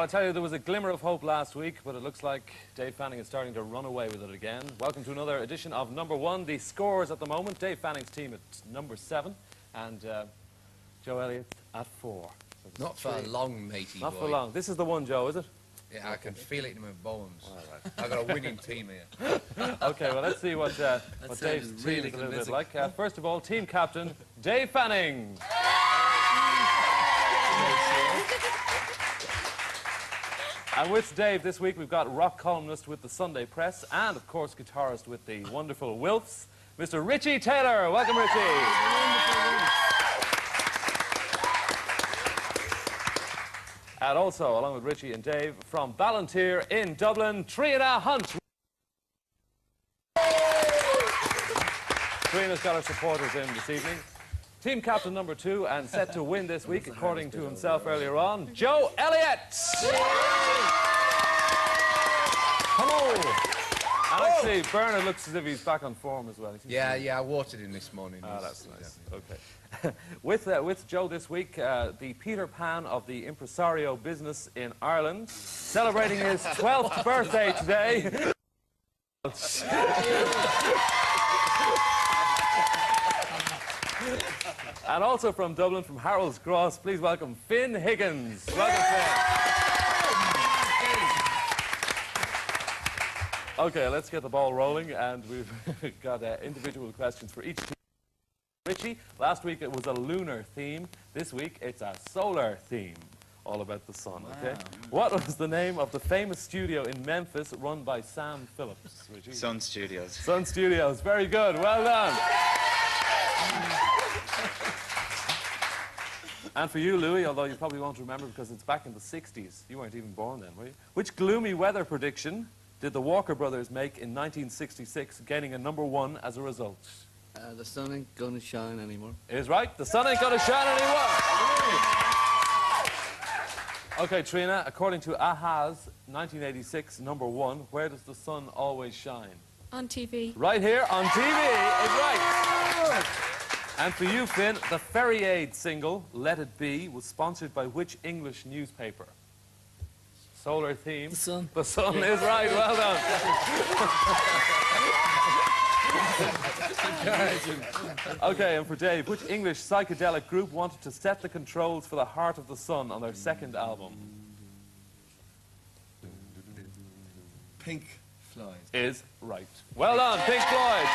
Well, I tell you, there was a glimmer of hope last week, but it looks like Dave Fanning is starting to run away with it again. Welcome to another edition of Number One. The scores at the moment, Dave Fanning's team at number 7, and Joe Elliott at 4. So not for long, matey boy. Not for long. This is the one, Joe, is it? Yeah, I can feel it in my bones. All right. I've got a winning team here. Okay, well, let's see what Dave's team is a little bit like. First of all, team captain, Dave Fanning. And with Dave this week, we've got rock columnist with the Sunday Press and, of course, guitarist with the wonderful Wilfs, Mr. Richie Taylor. Welcome, Richie. And also, along with Richie and Dave, from Ballantyre in Dublin, Trina Hunt. Trina's got her supporters in this evening. Team captain number 2 and set to win this week, according to himself earlier on, Joe Elliott. Hello. And actually, Bernard looks as if he's back on form as well. Yeah, I watered him this morning. Ah, that's nice. Okay. With Joe this week, the Peter Pan of the impresario business in Ireland, celebrating his 12th birthday today. And also from Dublin, from Harold's Cross, please welcome Finn Higgins. Welcome, Finn. Okay, let's get the ball rolling, and we've got individual questions for each team. Richie, last week it was a lunar theme. This week it's a solar theme, all about the sun, okay? What was the name of the famous studio in Memphis run by Sam Phillips, Richie? Sun Studios. Sun Studios, very good, well done. And for you, Louis, although you probably won't remember because it's back in the 60s. You weren't even born then, were you? Which gloomy weather prediction did the Walker brothers make in 1966, gaining a number 1 as a result? The sun ain't gonna shine anymore. Is right. The sun ain't gonna shine anymore. Okay, Trina, according to Aha's 1986 number 1, where does the sun always shine? On TV. Right here on TV is right. And for you, Finn, the Ferriade single, Let It Be, was sponsored by which English newspaper? Solar theme. The Sun. The Sun is right, well done. Okay, and for Dave, which English psychedelic group wanted to set the controls for the Heart of the Sun on their second album? Pink Floyd. Is right. Well done, Pink Floyd.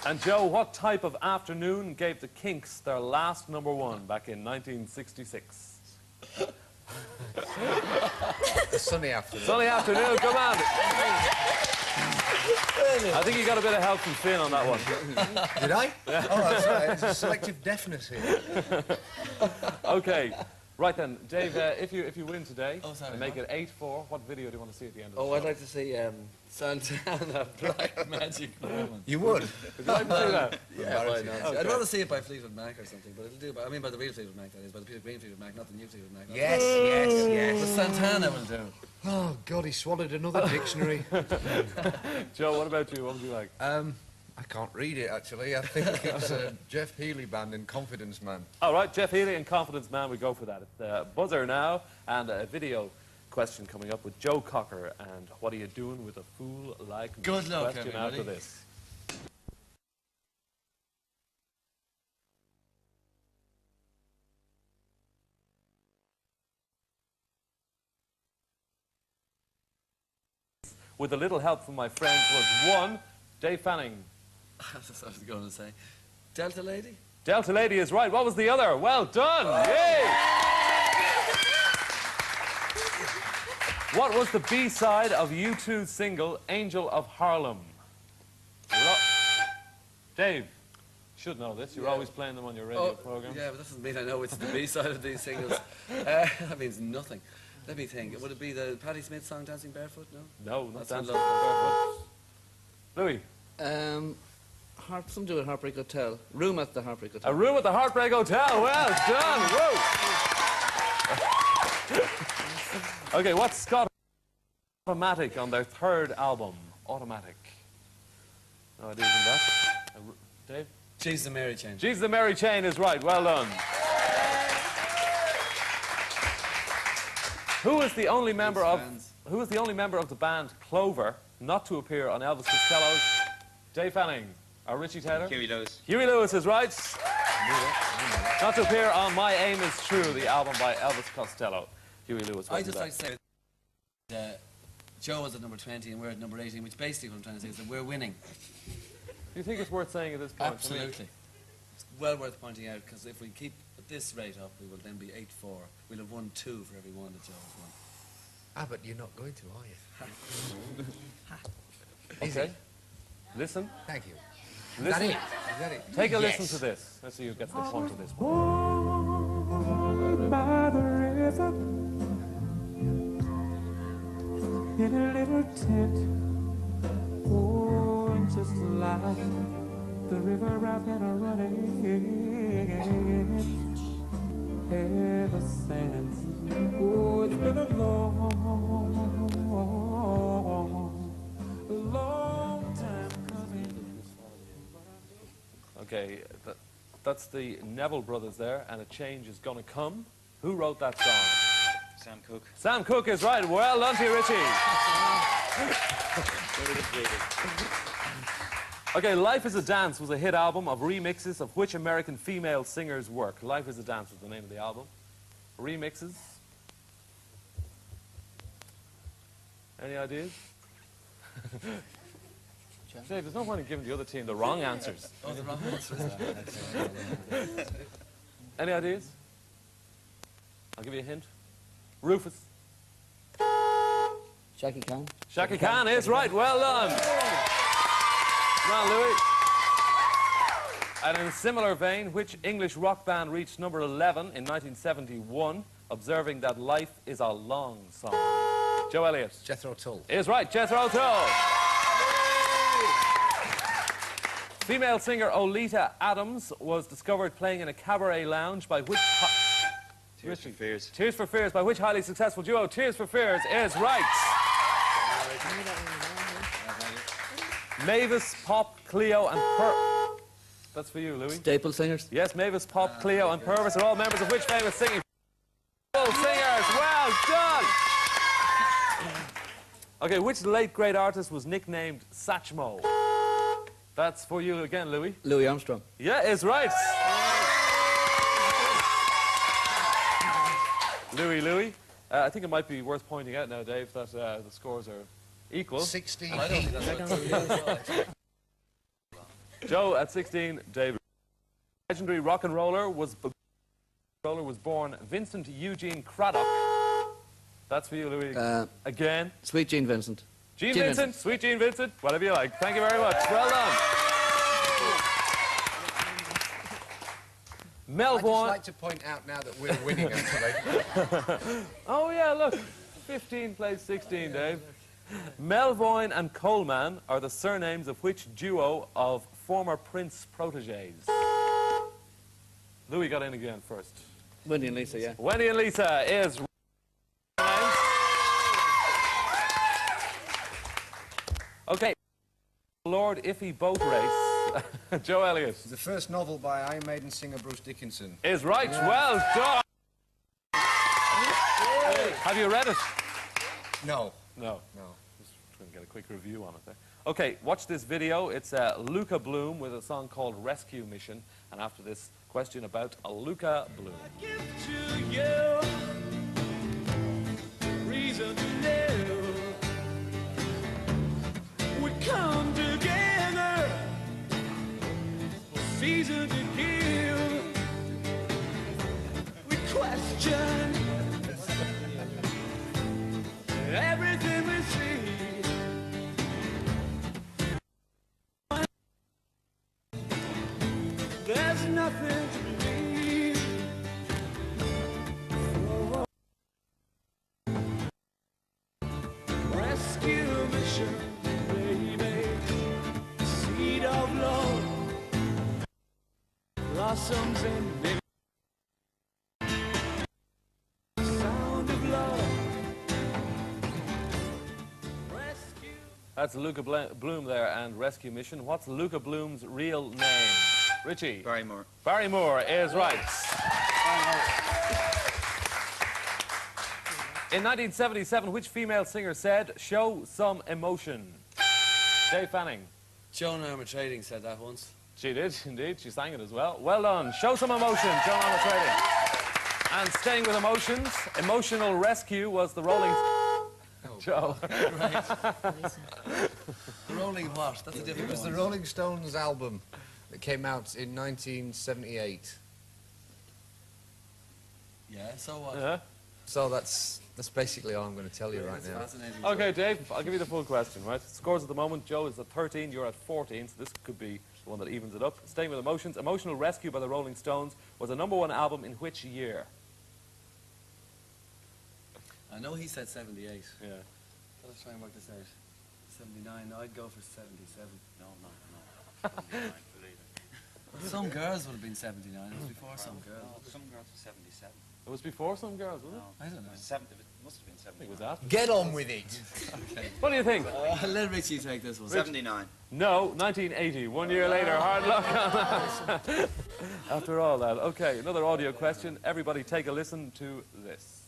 And Joe, what type of afternoon gave the Kinks their last number 1 back in 1966? A sunny afternoon. Sunny afternoon, come on. I think you got a bit of help from Finn on that one. Did I? Yeah. Oh, that's right. It's a selective deafness here. Okay. Right then, Dave, if you win today and make what? it 8-4, what video do you want to see at the end of the show? Oh, I'd like to see Santana, Black Magic Woman. You would? Would you like to see that? Yeah, why not? Okay. I'd rather see it by Fleetwood Mac or something, but it'll do. I mean by the real Fleetwood Mac, that is, by the Peter Green Fleetwood Mac, not the new Fleetwood Mac. Yes. The Santana will do. Oh, God, he swallowed another dictionary. Joe, what about you? What would you like? I can't read it, actually. I think it's Jeff Healey Band in Confidence Man. All right, Jeff Healey and Confidence Man, we go for that. It's buzzer now, and a video question coming up with Joe Cocker, and what are you doing with a fool like me? Good luck, question everybody. after this. With a little help from my friends was 1, Dave Fanning. That's what I was going to say. Delta Lady? Delta Lady is right. What was the other? Well done. Yay! What was the B-side of U2's single, Angel of Harlem? Dave, you should know this. You're always playing them on your radio program. Yeah, but that doesn't mean I know it's the B-side of these singles. That means nothing. Let me think. Would it be the Patti Smith song, Dancing Barefoot? No? No, not That's Dancing Barefoot. Louis? Something to do with Heartbreak Hotel. Room at the Heartbreak Hotel. A Room at the Heartbreak Hotel. Well done. Whoa. Okay, what's Scott Automatic on their 3rd album? Automatic. No idea on that. Dave? She's the Mary Chain. She's the Mary Chain is right. Well done. Who is the only member of fans. the band Clover not to appear on Elvis Costello's Dave Fanning or Richie Taylor? Huey Lewis. Huey Lewis is right. Not to appear on My Aim Is True, the album by Elvis Costello. Huey Lewis. I wasn't just there. like to say that Joe was at number 20 and we're at number 18, which basically what I'm trying to say is that we're winning. Do you think it's worth saying at this point? Absolutely. It's well worth pointing out, because if we keep at this rate up, we will then be 8-4. We'll have won 2 for every one that Joe has won. Ah, but you're not going to, are you? Okay. Listen. Thank you. Is Listen. that it? Is that it? Take a Yes. listen to this. Let's see who gets the point of this one. By the river, in a little tent, oh, just like the river I've been running ever since. Oh, it's been a long time coming. Okay, that's the Neville brothers there, and a change is gonna come. Who wrote that song? Sam Cooke. Sam Cooke is right. Well done to you, Richie. Okay, Life is a Dance was a hit album of remixes of which American female singers' work? Life is a Dance was the name of the album. Remixes. Any ideas? Dave, there's no point in giving the other team the wrong answers. Oh, the wrong answer. Any ideas? I'll give you a hint. Rufus. Jackie Khan. Shaka Khan is right. Well done. Come on, Louis. And in a similar vein, which English rock band reached number 11 in 1971, observing that life is a long song? Joe Elliott. Jethro Tull. Is right. Jethro Tull. Female singer Oleta Adams was discovered playing in a cabaret lounge by which... Tears for Fears. Tears for Fears, by which highly successful duo? Tears for Fears is right. Mavis, Pop, Cleo, and That's for you, Louis. Staple singers. Yes, Mavis, Pop, Cleo, and Purvis are all members of which famous singing singers? Well done. Okay, which late great artist was nicknamed Satchmo? That's for you again, Louis. Louis Armstrong. Yeah, is right. Louis. I think it might be worth pointing out now, Dave, that the scores are equal. 16. I don't think that's what Joe at 16, Dave. Legendary rock and roller was born Vincent Eugene Craddock. That's for you, Louis. Again. Sweet Gene Vincent. Gene Vincent, sweet Gene Vincent, whatever you like. Thank you very much. Well done. Mel I'd just Vaughan. like to point out now that we're winning, actually. Oh, yeah, look. 15 plays 16, Dave. Melvoin and Coleman are the surnames of which duo of former Prince proteges? Louis got in again first. Wendy and Lisa, yeah. Wendy and Lisa is right. Okay. Lord Iffy boat race. Joe Elliott. The first novel by Iron Maiden singer Bruce Dickinson. Is right. Yeah. Well done. Have you read it? No. No. Just trying to get a quick review on it there. Okay, watch this video. It's Luca Bloom with a song called Rescue Mission. And after this, question about Luca Bloom. I give to you reason to live. We come together, season to give. We question everything we see. There's nothing to believe. Rescue mission, baby. Seed of love blossoms in me. Sound of love. Rescue. That's Luca Bloom there and Rescue Mission. What's Luca Bloom's real name? Richie. Barrymore. Barrymore is right. In 1977, which female singer said, "Show some emotion"? Dave Fanning. Joan Armatrading said that once. She did, indeed. She sang it as well. Well done. Show some emotion, Joan Armatrading. And staying with emotions, Emotional Rescue was the Rolling... Joe. Rolling what? That's a It different was the one. Rolling Stones album that came out in 1978. Yeah, so what? Yeah. So that's basically all I'm going to tell you right It's now. fascinating. Okay, Dave, I'll give you the full question, right? Scores at the moment, Joe is at 13, you're at 14, so this could be the one that evens it up. Staying with emotions, Emotional Rescue by the Rolling Stones was a #1 album in which year? I know he said 78. Yeah. Let's try and work this out. 79. I'd go for 77. No, no, no. Believe it. Some girls would have been 79. It was before some No, girls. some girls were 77. It was before Some Girls, wasn't No, it? I don't know. it must have been I think it was 79. after. Get on with it. What do you think? Let Richie take this one. 79. No, 1980, 1 year later. Hard luck on that. After all that. Okay, another audio question. Everybody take a listen to this.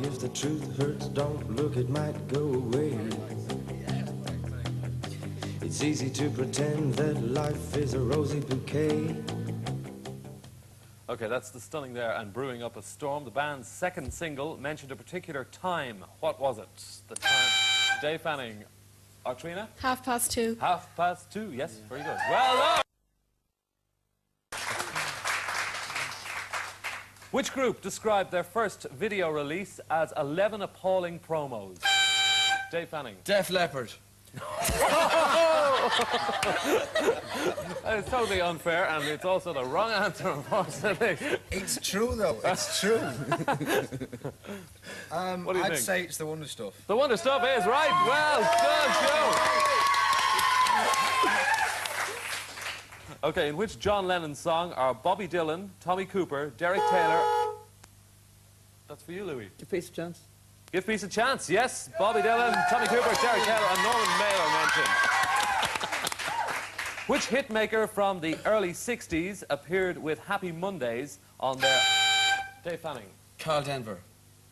If the truth hurts, don't look, it might go away. It's easy to pretend that life is a rosy bouquet. Okay, that's the Stunning there and Brewing Up a Storm. The band's second single mentioned a particular time. What was it? The time. Dave Fanning. Artrina? 2:30. 2:30. Yes, very good. Well done! Which group described their first video release as 11 appalling promos? Dave Fanning. Def Leppard. That is totally unfair, and it's also the wrong answer, unfortunately. It's true, though. It's true. What do you I'd think? say it's the Wonder Stuff. The Wonder Stuff is right. Well done, Joe. Okay, in which John Lennon song are Bobby Dylan, Tommy Cooper, Derek Taylor... That's for you, Louis. Give peace a chance. Give peace a chance. Yes, Bobby Dylan, Tommy Cooper, Derek Taylor, and Norman Mailer mentioned. Which hitmaker from the early 60s appeared with Happy Mondays on their... Dave Fanning. Carl Denver.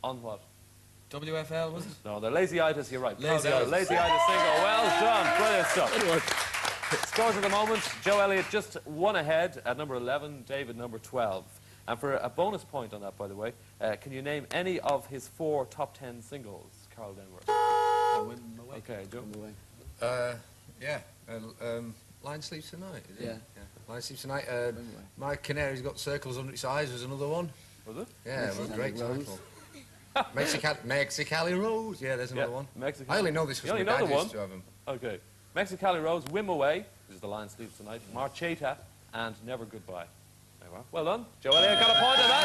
On what? WFL, was it? No, they're Lazy-itis, you're right. Lazy-itis. Lazy-itis single. Well done. Brilliant stuff. Scores at the moment, Joe Elliott just one ahead at number 11, David number 12. And for a bonus point on that, by the way, can you name any of his 4 top 10 singles, Carl Denver? Okay, Joe. Yeah. Lion Sleeps Tonight, is it? Yeah. Lion Sleeps Tonight. My Canary's Got Circles Under Its Eyes was another one. Was it? Yeah, it was a great Rose. title. Mexicali Rose. Yeah, there's another one. Mexicali. I only know this You because only my know dad the used to have them. Okay. Mexicali Rose, Whim Away, which is the Lion Sleeps Tonight, Marcheta, and Never Goodbye. There you are. Well done. Joe Elliott got a point on that.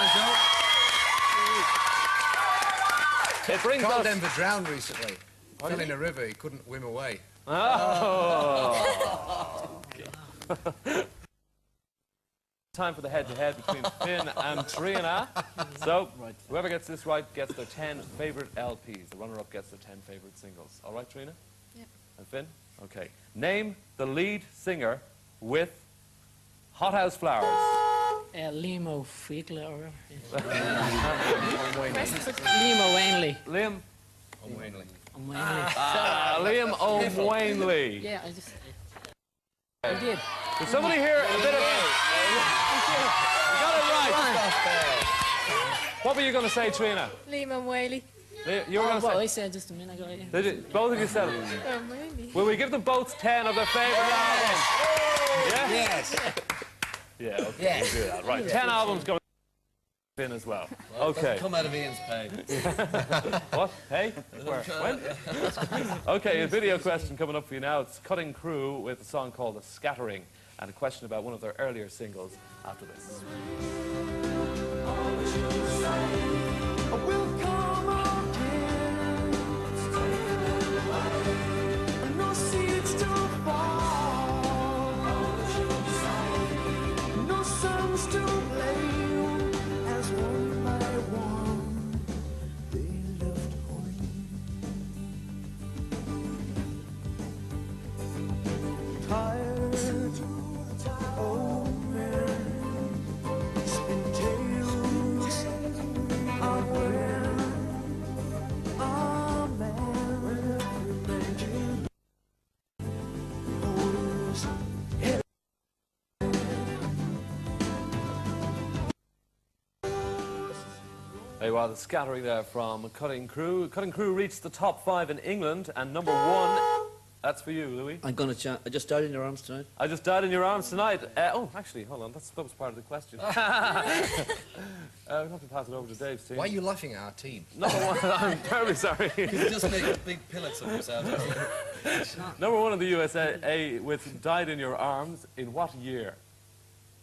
It brings Carl us... Denver drowned recently. Fell in a river, he couldn't whim away. Oh. Time for the head-to-head between Finn and Trina. So, whoever gets this right gets their 10 favourite LPs. The runner-up gets their 10 favourite singles. All right, Trina? Yep. And Finn? Okay. Name the lead singer with Hothouse Flowers. Limo Fiegler or Unwainly. Limo Ainley. Liam? Unwainly. Liam O'Wanley. Yeah, I did. Does somebody hear a bit of... You got it right. What were you going to say, Trina? Liam Whaley. You were going to Well, I say... said just a minute ago. Yeah. Did you, both of you said it. Whaley. Will we give them both 10 of their favourite albums? Yeah? Yes. Yeah, okay, we'll do that. Right, 10 albums going in as well. Okay. Come out of Ian's pay. What? Hey? Where? When? Okay, a video question coming up for you now. It's Cutting Crew with a song called The Scattering, and a question about one of their earlier singles after this. There you are, the scattering there from Cutting Crew. Cutting Crew reached the top 5 in England, and number 1, that's for you, Louis. I'm going to I just died in your arms tonight. I just died in your arms tonight. Oh, actually, hold on, that was part of the question. We'll have to pass it over to Dave's team. Why are you laughing at our team? Number 1, I'm terribly sorry. You just make big pillets of yourself. Number 1 in the USA with Died in Your Arms, in what year?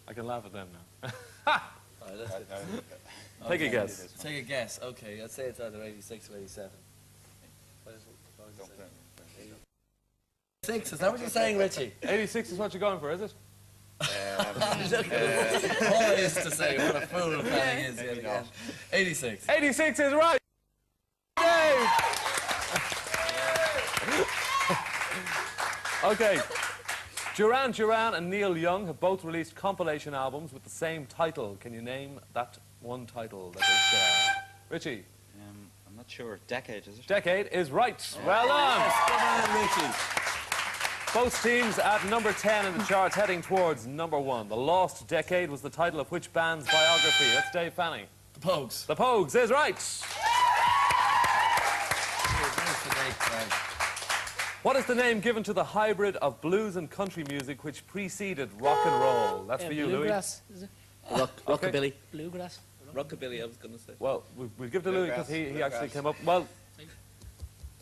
I can laugh at them now. Take a guess. Take a guess. Okay, I'd say it's either 86 or 87. 86, is that what you're saying, Richie? 86 is what you're going for, is it? Always to say what a fool Fanning is yet again. 86. 86 is right! Dave! Okay. Duran Duran and Neil Young have both released compilation albums with the same title. Can you name that one title that they share? Richie? I'm not sure. Decade, is it? Decade is right. Well done. Come on, Richie. Both teams at number 10 in the charts, heading towards number 1. The Lost Decade was the title of which band's biography? That's Dave Fanning. The Pogues. The Pogues is right. What is the name given to the hybrid of blues and country music which preceded rock and roll? That's for you, Louis. Bluegrass, is it? Rockabilly. Bluegrass. Rockabilly, I was going to say. Well, we'll give it to Louis because he actually came up. Well,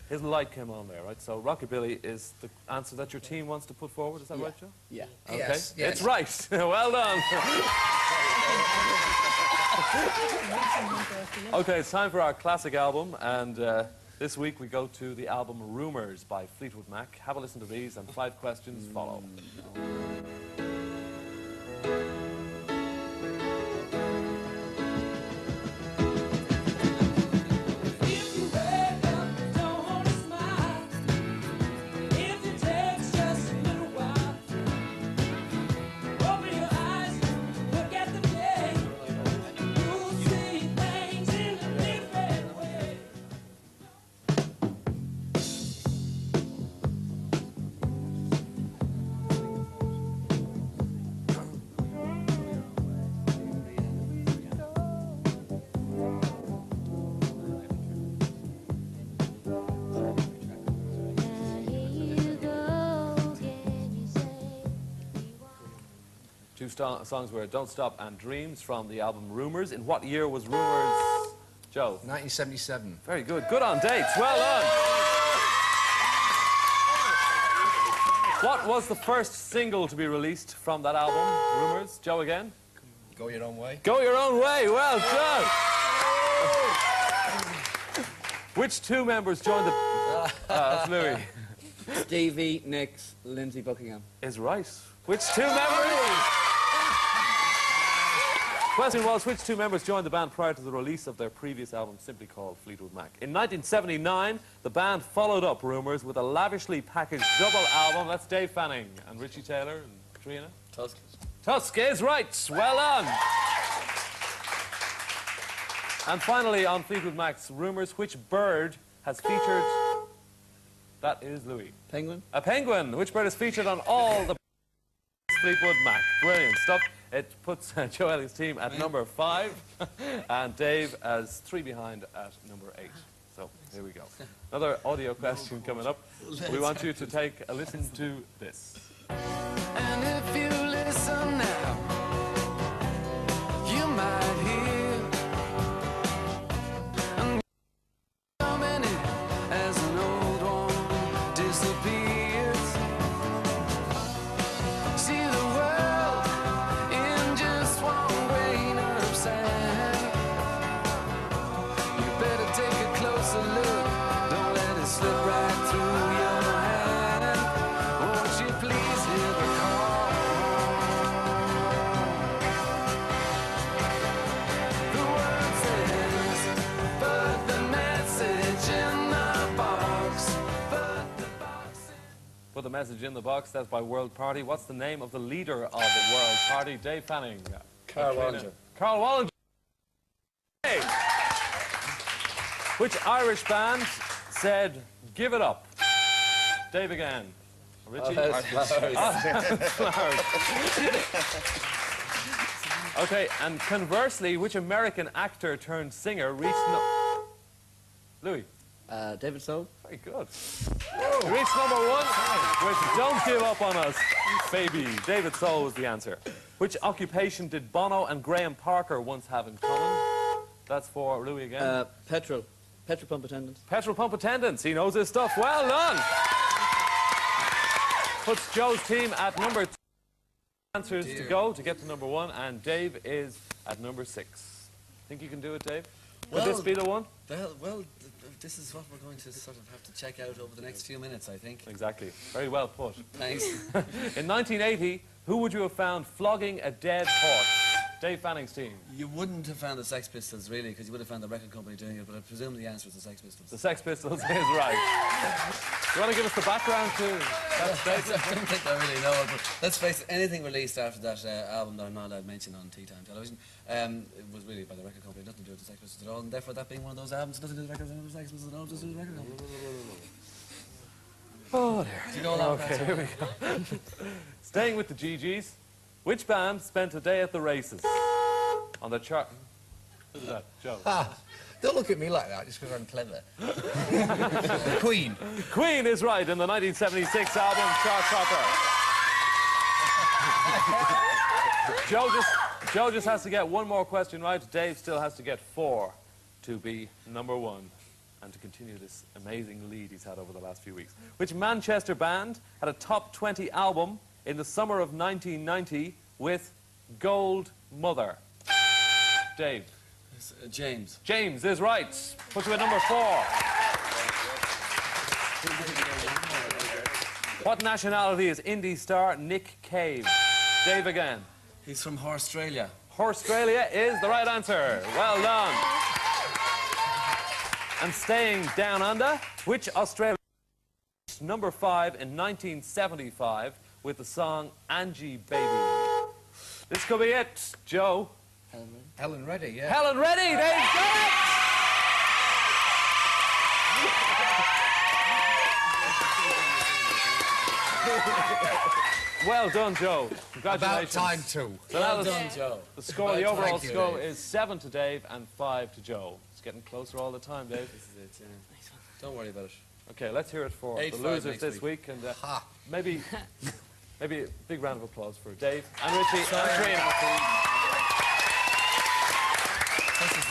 his light came on there, right? So rockabilly is the answer that your team wants to put forward. Is that right, Joe? Yeah. Okay. Yes. It's right. Well done. Okay, it's time for our classic album, and this week we go to the album Rumours by Fleetwood Mac. Have a listen to these, and 5 questions follow. Two songs were Don't Stop and Dreams from the album Rumours. In what year was Rumours, Joe? 1977. Very good. Good on dates. Well done. What was the first single to be released from that album, Rumours? Joe again? Go Your Own Way. Go Your Own Way. Well done. Which 2 members joined the... that's Louis. Stevie Nicks, Lindsay Buckingham. Is right. Which 2 members... Question was, which 2 members joined the band prior to the release of their previous album, simply called Fleetwood Mac? In 1979, the band followed up Rumours with a lavishly packaged double album. That's Dave Fanning and Richie Taylor and Katrina. Tusk. Tusk is right. Well done. And finally, on Fleetwood Mac's Rumours, which bird has featured... That is Louis. Penguin. A penguin. Which bird is featured on all the... Fleetwood Mac. Brilliant stuff. It puts Joe Elling's team at number 5 and Dave as 3 behind at number 8. So here we go. Another audio question coming up. We want you to take a listen to this. And if you listen now, you might hear and coming in as an old one disappears. See the world in just one grain of sand. You better take a closer look. Don't let it slip right through your hand. Won't you please hear the call? The word says, put the message in the box. Put the box in. Put the message in the box. That's by World Party. What's the name of the leader of the World Party? Dave Fanning. Carl Katrina. Wallinger. Carl Wallinger. Hey. Which Irish band said, give it up? Dave again. Richie? Flowers. Okay, and conversely, which American actor turned singer reached Louis? David Soul. Very good. Reached number 1 with Don't Give Up on Us, Baby. David Soul was the answer. Which occupation did Bono and Graham Parker once have in common? That's for Louis again. Petrol pump attendant. Petrol pump attendants. He knows his stuff. Well done. Puts Joe's team at number 2. Answers to go to get to number 1, and Dave is at number 6. Think you can do it, Dave? Could this be the one? Well, this is what we're going to sort of have to check out over the next few minutes, I think. Exactly. Very well put. Thanks. In 1980, who would you have found flogging a dead horse? Dave Fanning's team. You wouldn't have found the Sex Pistols, really, because you would have found the record company doing it, but I presume the answer is the Sex Pistols. The Sex Pistols is right. Do you want to give us the background to that statement? I don't think I really know it, but let's face it, anything released after that album that I'm not allowed to mention on Tea Time Television, it was really by the record company, nothing to do with the Sex Pistols at all, and therefore that being one of those albums, nothing to do with the records, the Sex Pistols at all, just to do with the record company. Oh, dear. Do you know all Okay, here we go. Staying with the GGs, which band spent a day at the races? On the chart. Who's that? Joe. Don't look at me like that just because I'm clever. Queen. Queen is right in the 1976 album Chart Topper. Joe just has to get one more question right. Dave still has to get 4 to be number 1 and to continue this amazing lead he's had over the last few weeks. Which Manchester band had a top 20 album in the summer of 1990 with Gold Mother? Dave. James. James is right. Puts you at number 4. What nationality is indie star Nick Cave? Dave again. He's from Australia. Australia is the right answer. Well done. And staying down under, which Australian number 5 in 1975 with the song Angie Baby? This could be it. Joe. Helen Reddy, yeah. Helen Reddy, they've got it! Well done, Joe. Congratulations. About time too. So Well done, Joe. the score, the overall Thank you, score Dave. is 7 to Dave and 5 to Joe. It's getting closer all the time, Dave. This is it, yeah. Don't worry about it. Okay, let's hear it for 8-5 the losers next this week, and Ha. maybe a big round of applause for Dave and Richie and Trina.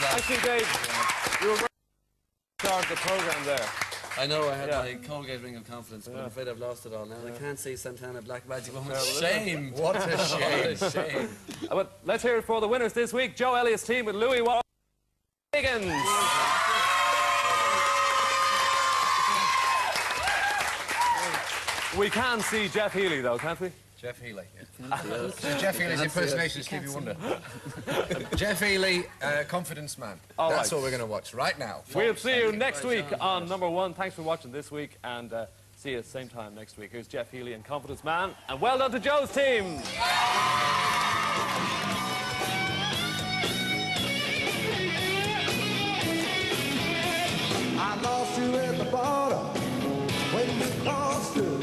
Actually, Dave, you were very start the program there. I know I had Yeah. my Colgate ring of confidence, but I'm afraid I've lost it all now. I can't see Santana Black Magic Woman. Shame. What a shame. What a shame. But let's hear it for the winners this week. Joe Elliott's team with Louis Higgins. We can see Jeff Healy, though, can't we? Jeff Healy, yeah. So Jeff Healy's impersonation of Stevie Wonder. Jeff Healy, Confidence Man. All That's right. what we're going to watch right now. We'll see you next week on number 1. Thanks for watching this week, and see you at the same time next week. Here's Jeff Healy and Confidence Man, and well done to Joe's team. I lost you at the border when you crossed through.